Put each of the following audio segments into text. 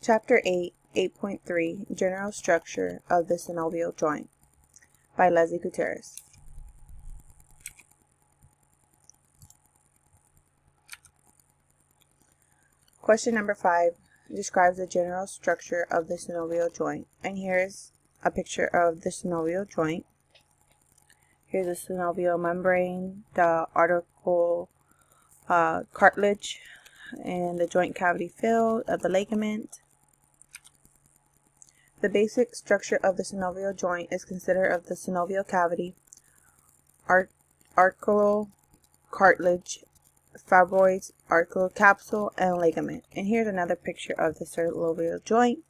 Chapter 8, 8.3, General Structure of the Synovial Joint by Leslie Gutierrez. Question number 5 describes the general structure of the synovial joint. And here's a picture of the synovial joint. Here's the synovial membrane, the article cartilage, and the joint cavity fill of the ligament. The basic structure of the synovial joint is considered of the synovial cavity, article cartilage, fibroids, article capsule, and ligament. And here's another picture of the synovial joint.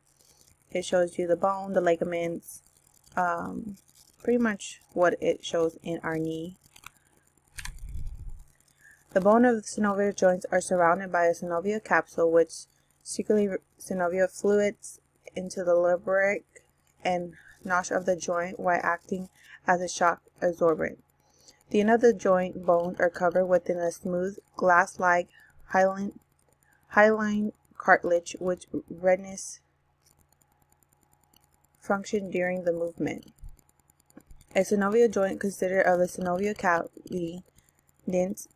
It shows you the bone, the ligaments, pretty much what it shows in our knee. The bone of the synovial joints are surrounded by a synovial capsule which secretes synovial fluids into the lubric and notch of the joint while acting as a shock absorbent. The end of the joint bones are covered within a smooth glass-like hyaline cartilage which redness function during the movement. A synovial joint consists of the synovial cavity, dense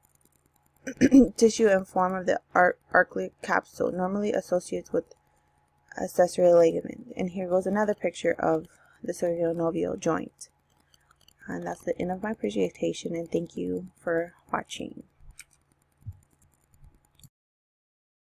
tissue and form of the articular capsule, normally associated with accessory ligament. And here goes another picture of the synovial joint. And that's the end of my presentation, and thank you for watching.